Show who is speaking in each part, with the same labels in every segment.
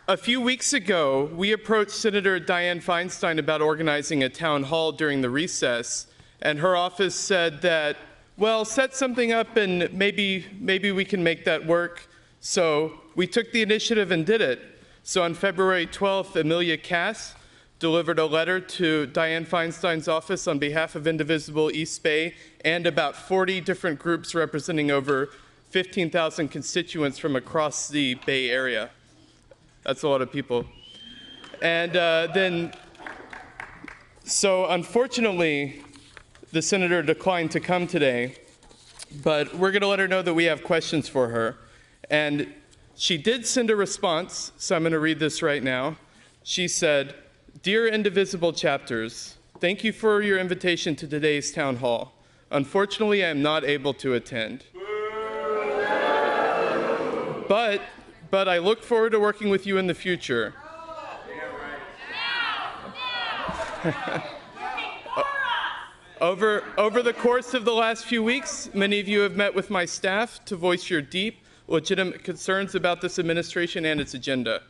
Speaker 1: A few weeks ago, we approached Senator Dianne Feinstein about organizing a town hall during the recess, and her office said that, well, set something up and maybe we can make that work. So we took the initiative and did it. So on February 12th, Amelia Cass delivered a letter to Dianne Feinstein's office on behalf of Indivisible East Bay and about 40 different groups representing over 15,000 constituents from across the Bay Area. That's a lot of people. And so unfortunately, the senator declined to come today, but we're going to let her know that we have questions for her. And she did send a response, so I'm going to read this right now. She said, "Dear Indivisible chapters, thank you for your invitation to today's town hall. Unfortunately, I am not able to attend. But I look forward to working with you in the future." Over the course of the last few weeks, many of you have met with my staff to voice your deep, legitimate concerns about this administration and its agenda.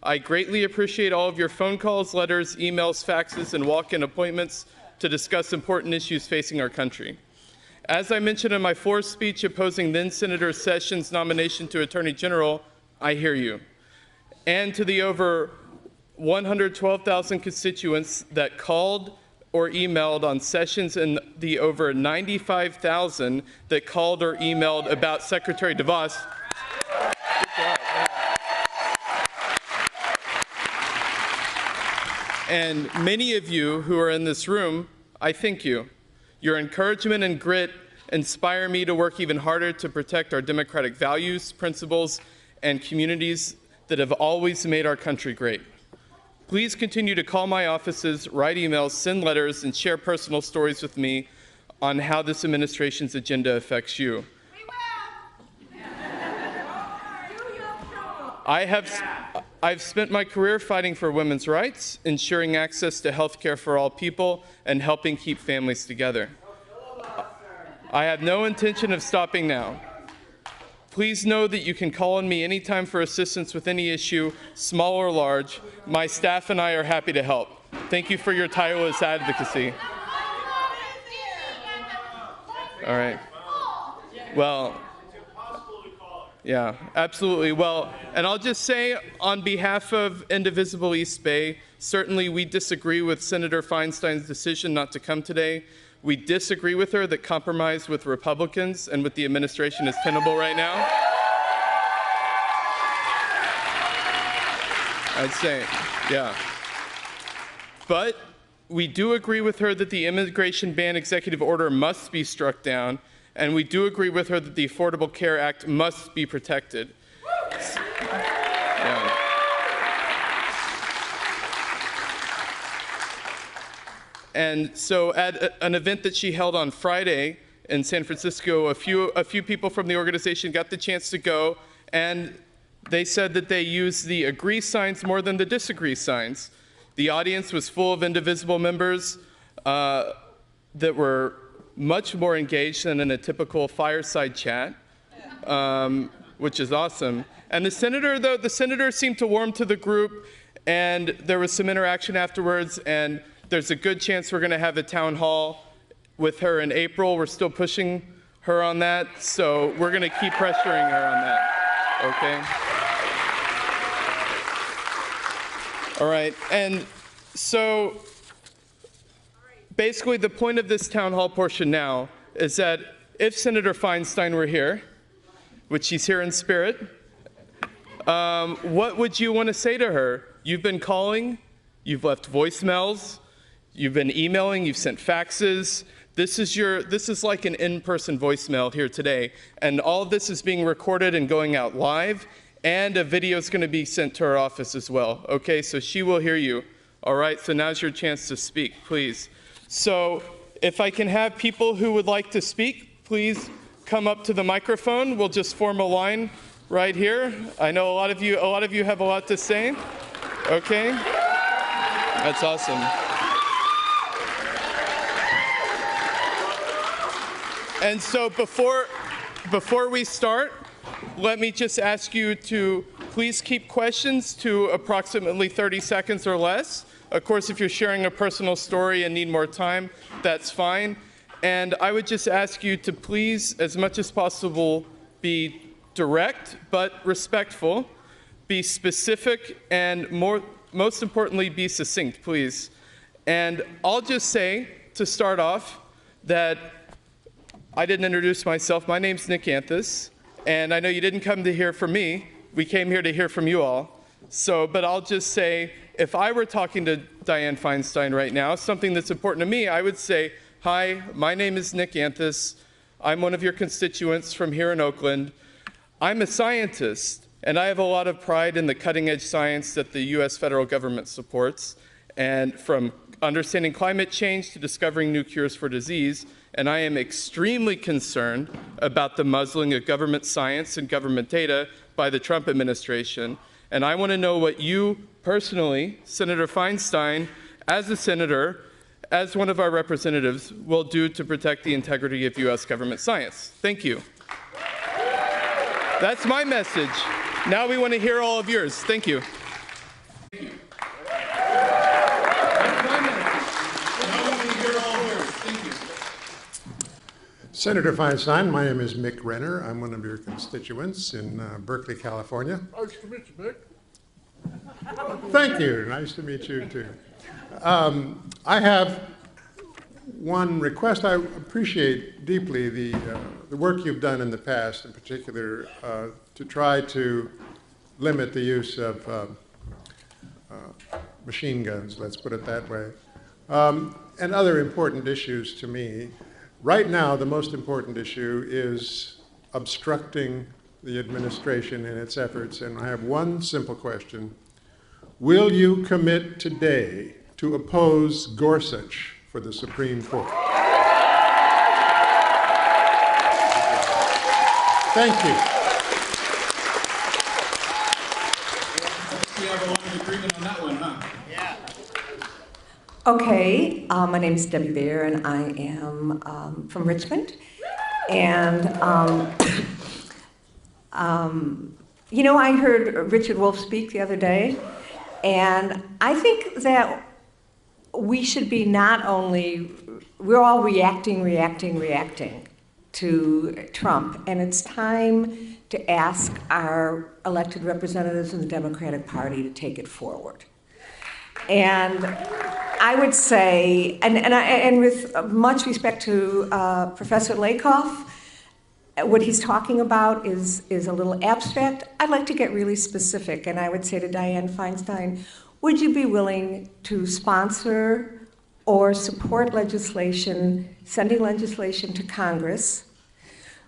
Speaker 1: I greatly appreciate all of your phone calls, letters, emails, faxes, and walk-in appointments to discuss important issues facing our country. As I mentioned in my floor speech opposing then Senator Sessions' nomination to Attorney General, I hear you. And to the over 112,000 constituents that called or emailed on Sessions and the over 95,000 that called or emailed about Secretary DeVos. And many of you who are in this room, I thank you. Your encouragement and grit inspire me to work even harder to protect our democratic values, principles, and communities that have always made our country great. Please continue to call my offices, write emails, send letters, and share personal stories with me on how this administration's agenda affects you. I've spent my career fighting for women's rights, ensuring access to health care for all people, and helping keep families together. I have no intention of stopping now. Please know that you can call on me anytime for assistance with any issue, small or large. My staff and I are happy to help. Thank you for your tireless advocacy. All right. Well, yeah, absolutely. Well, and I'll just say on behalf of Indivisible East Bay, certainly we disagree with Senator Feinstein's decision not to come today. We disagree with her that compromise with Republicans and with the administration is tenable right now. I'd say, yeah. But we do agree with her that the immigration ban executive order must be struck down, and we do agree with her that the Affordable Care Act must be protected. Yeah. And so at an event that she held on Friday in San Francisco, a few people from the organization got the chance to go, and they said that they used the agree signs more than the disagree signs. The audience was full of Indivisible members that were much more engaged than in a typical fireside chat, which is awesome. And the senator seemed to warm to the group, and there was some interaction afterwards, and there's a good chance we're going to have a town hall with her in April. We're still pushing her on that, so we're going to keep pressuring her on that, okay? All right, and so basically the point of this town hall portion now is that if Senator Feinstein were here, which she's here in spirit, what would you want to say to her? You've been calling, you've left voicemails, you've been emailing, you've sent faxes. This is like an in-person voicemail here today. And all of this is being recorded and going out live, and a video is going to be sent to her office as well. Okay, so she will hear you. All right, so now's your chance to speak, please. So if I can have people who would like to speak, please come up to the microphone. We'll just form a line right here. I know a lot of you have a lot to say. Okay? That's awesome. And so before we start, let me just ask you to Please keep questions to approximately 30 seconds or less. Of course, if you're sharing a personal story and need more time, that's fine. And I would just ask you to please, as much as possible, be direct but respectful, be specific, and most importantly, be succinct, please. And I'll just say, to start off, that I didn't introduce myself. My name's Nick Anthus, and I know you didn't come to hear from me. We came here to hear from you all. But I'll just say, if I were talking to Dianne Feinstein right now, something that's important to me, I would say, hi, my name is Nick Anthus. I'm one of your constituents from here in Oakland. I'm a scientist, and I have a lot of pride in the cutting-edge science that the US federal government supports, and from understanding climate change to discovering new cures for disease. And I am extremely concerned about the muzzling of government science and government data by the Trump administration. And I want to know what you personally, Senator Feinstein, as a senator, as one of our representatives, will do to protect the integrity of US government science. Thank you. That's my message. Now we want to hear all of yours. Thank you.
Speaker 2: Senator Feinstein, my name is Mick Renner. I'm one of your constituents in Berkeley, California.
Speaker 3: Nice to meet you, Mick.
Speaker 2: Thank you. Nice to meet you, too. I have one request. I appreciate deeply the work you've done in the past, in particular, to try to limit the use of machine guns, let's put it that way, and other important issues to me. Right now, the most important issue is obstructing the administration in its efforts, and I have one simple question. Will you commit today to oppose Gorsuch for the Supreme Court? Thank you.
Speaker 4: We have a lot of agreement on that one, huh?
Speaker 5: Yeah.
Speaker 6: Okay, my name is Debbie Baer, and I am from Richmond. And, you know, I heard Richard Wolff speak the other day, and I think that we should be not only, we're all reacting to Trump, and it's time to ask our elected representatives in the Democratic Party to take it forward. And I would say, and with much respect to Professor Lakoff, what he's talking about is a little abstract. I'd like to get really specific, and I would say to Dianne Feinstein, would you be willing to sponsor or support legislation, sending legislation to Congress,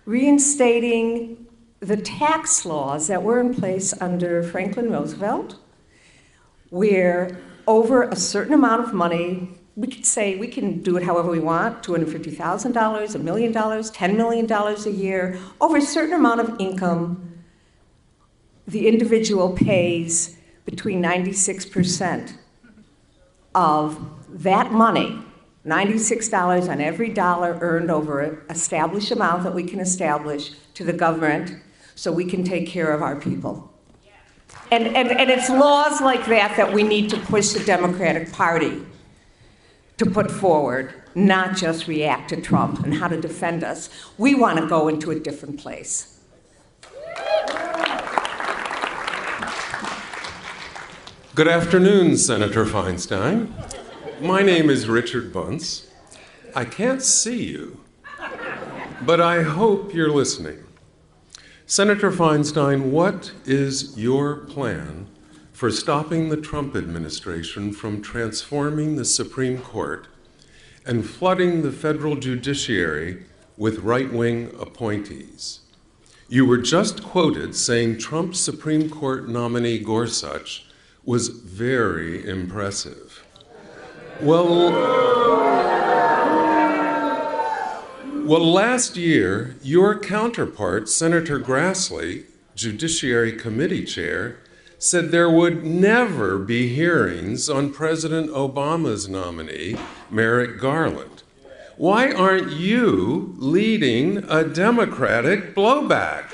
Speaker 6: reinstating the tax laws that were in place under Franklin Roosevelt, where over a certain amount of money, we could say we can do it however we want, $250,000, $1 million, $10 million a year. Over a certain amount of income, the individual pays between 96% of that money, $96 on every dollar earned over an established amount that we can establish to the government so we can take care of our people. And it's laws like that we need to push the Democratic Party to put forward, not just react to Trump and how to defend us. We want to go into a different place.
Speaker 7: Good afternoon, Senator Feinstein. My name is Richard Bunce. I can't see you, but I hope you're listening. Senator Feinstein, what is your plan for stopping the Trump administration from transforming the Supreme Court and flooding the federal judiciary with right-wing appointees? You were just quoted saying Trump's Supreme Court nominee Gorsuch was very impressive. Well, last year, your counterpart, Senator Grassley, Judiciary Committee Chair, said there would never be hearings on President Obama's nominee, Merrick Garland. Why aren't you leading a Democratic blowback?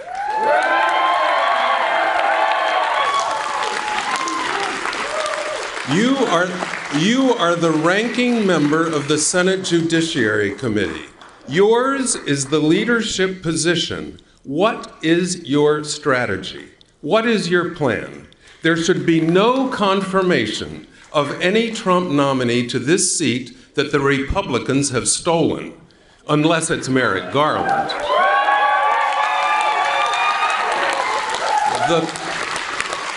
Speaker 7: You are the ranking member of the Senate Judiciary Committee. Yours is the leadership position. What is your strategy? What is your plan? There should be no confirmation of any Trump nominee to this seat that the Republicans have stolen, unless it's Merrick Garland.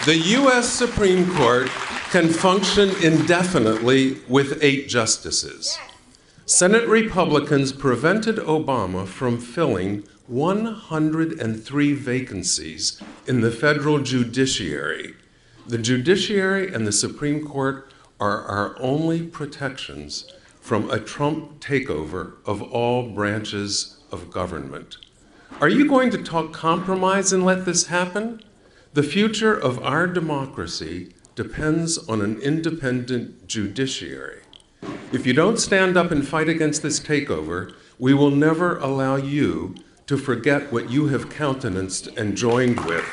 Speaker 7: The U.S. Supreme Court can function indefinitely with 8 justices. Senate Republicans prevented Obama from filling 103 vacancies in the federal judiciary. The judiciary and the Supreme Court are our only protections from a Trump takeover of all branches of government. Are you going to talk compromise and let this happen? The future of our democracy depends on an independent judiciary. If you don't stand up and fight against this takeover, we will never allow you to forget what you have countenanced and joined with.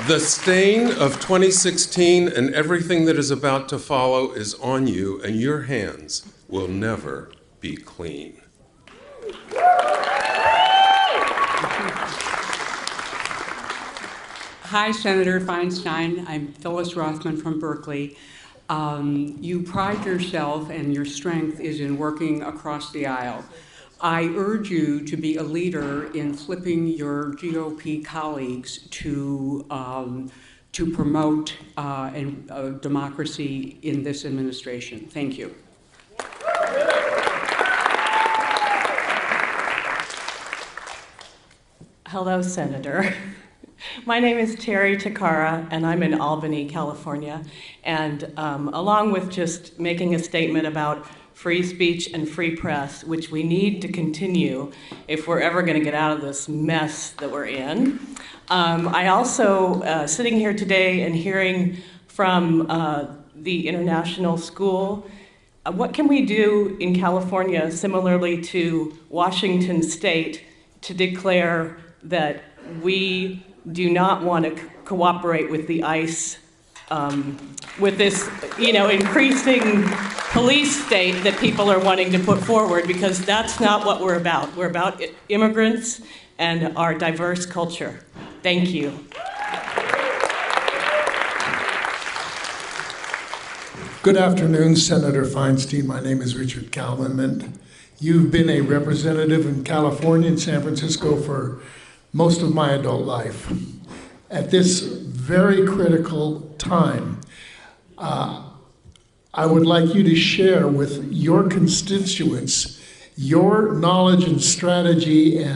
Speaker 7: The stain of 2016 and everything that is about to follow is on you, and your hands will never be clean.
Speaker 3: Hi, Senator Feinstein. I'm Phyllis Rothman from Berkeley. You pride yourself, and your strength is in working across the aisle. I urge you to be a leader in flipping your GOP colleagues to promote democracy in this administration. Thank you.
Speaker 5: Hello, Senator. My name is Terry Takara, and I'm in Albany, California. And along with just making a statement about free speech and free press, which we need to continue if we're ever going to get out of this mess that we're in, I also, sitting here today and hearing from the international school, what can we do in California, similarly to Washington State, to declare that we do not want to cooperate with the ICE, with this, increasing police state that people are wanting to put forward, because that's not what we're about. We're about immigrants and our diverse culture. Thank you.
Speaker 8: Good afternoon, Senator Feinstein. My name is Richard Kalman, and you've been a representative in California and San Francisco for most of my adult life. At this very critical time, I would like you to share with your constituents your knowledge and strategy and